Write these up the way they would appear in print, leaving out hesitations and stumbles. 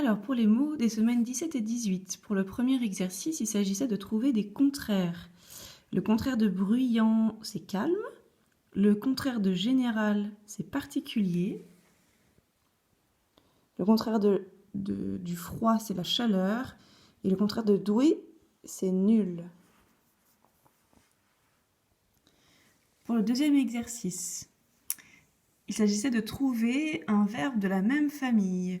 Alors, pour les mots des semaines 17 et 18, pour le premier exercice, il s'agissait de trouver des contraires. Le contraire de bruyant, c'est calme. Le contraire de général, c'est particulier. Le contraire du froid, c'est la chaleur. Et le contraire de doué, c'est nul. Pour le deuxième exercice, il s'agissait de trouver un verbe de la même famille.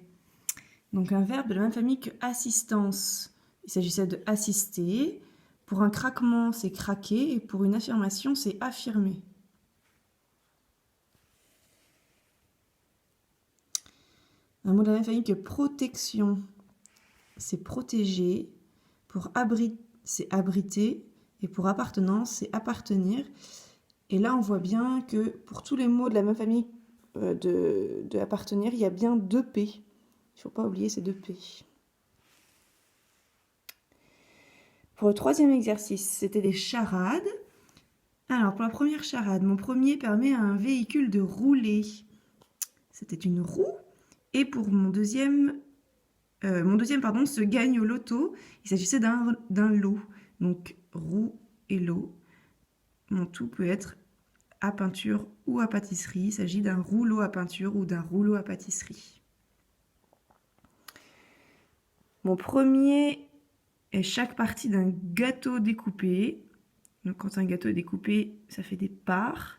Donc un verbe de la même famille que assistance. Il s'agissait de assister. Pour un craquement, c'est craquer. Et pour une affirmation, c'est affirmer. Un mot de la même famille que protection, c'est protéger. Pour abri, c'est abriter. Et pour appartenance, c'est appartenir. Et là, on voit bien que pour tous les mots de la même famille de appartenir, il y a bien 2 P. Il ne faut pas oublier ces 2 P. Pour le troisième exercice, c'était des charades. Alors, pour la première charade, mon premier permet à un véhicule de rouler. C'était une roue. Et pour mon deuxième, se gagne au loto. Il s'agissait d'un lot. Donc, roue et lot. Mon tout peut être à peinture ou à pâtisserie. Il s'agit d'un rouleau à peinture ou d'un rouleau à pâtisserie. Mon premier est chaque partie d'un gâteau découpé. Donc quand un gâteau est découpé, ça fait des parts.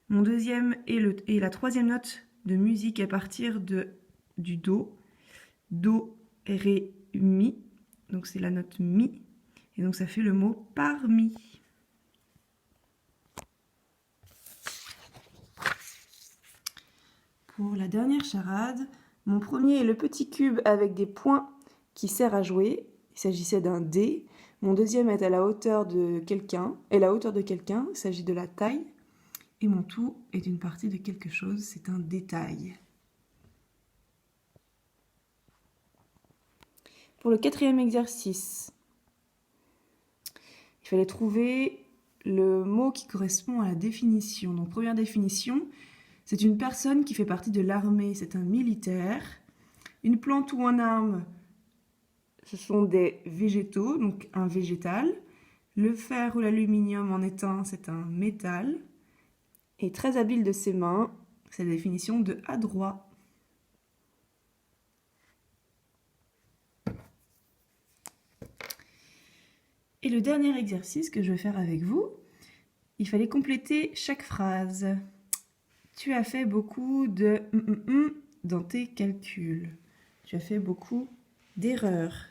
Mon deuxième est la troisième note de musique à partir du Do. Do, Ré, Mi. Donc c'est la note Mi. Et donc ça fait le mot parmi. Pour la dernière charade, mon premier est le petit cube avec des points qui sert à jouer. Il s'agissait d'un dé. Mon deuxième est à la hauteur de quelqu'un. Et la hauteur de quelqu'un, il s'agit de la taille. Et mon tout est une partie de quelque chose, c'est un détail. Pour le quatrième exercice, il fallait trouver le mot qui correspond à la définition. Donc, première définition, c'est une personne qui fait partie de l'armée, c'est un militaire. Une plante ou un arbre, ce sont des végétaux, donc un végétal. Le fer ou l'aluminium en est un, c'est un métal. Et très habile de ses mains, c'est la définition de adroit. Et le dernier exercice que je vais faire avec vous, il fallait compléter chaque phrase. Tu as fait beaucoup de dans tes calculs. Tu as fait beaucoup d'erreurs.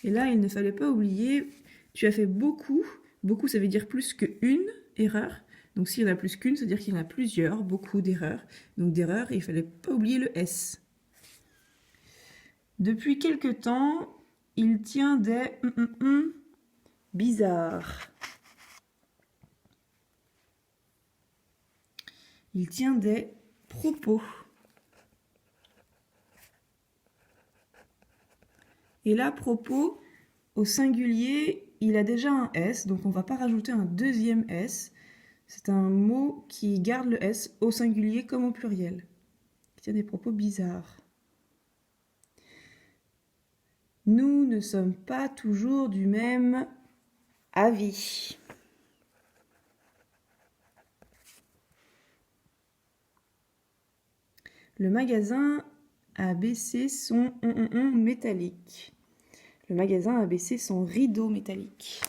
Et là, il ne fallait pas oublier, tu as fait beaucoup. Beaucoup, ça veut dire plus qu'une erreur. Donc s'il y en a plus qu'une, ça veut dire qu'il y en a plusieurs, beaucoup d'erreurs. Donc d'erreurs, il ne fallait pas oublier le S. Depuis quelque temps, il tient des bizarres. Il tient des propos. Et là, propos, au singulier, il a déjà un S, donc on ne va pas rajouter un deuxième S. C'est un mot qui garde le S au singulier comme au pluriel. Il tient des propos bizarres. Nous ne sommes pas toujours du même avis. Le magasin a baissé son métallique. Le magasin a baissé son rideau métallique.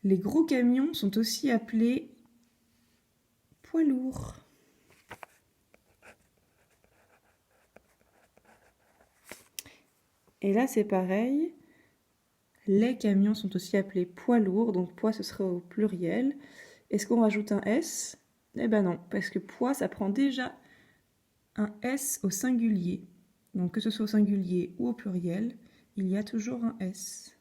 Les gros camions sont aussi appelés poids lourds. Et là, c'est pareil. Les camions sont aussi appelés poids lourds, donc poids, ce serait au pluriel. Est-ce qu'on rajoute un S? Eh ben non, parce que poids, ça prend déjà un S au singulier. Donc que ce soit au singulier ou au pluriel, il y a toujours un S.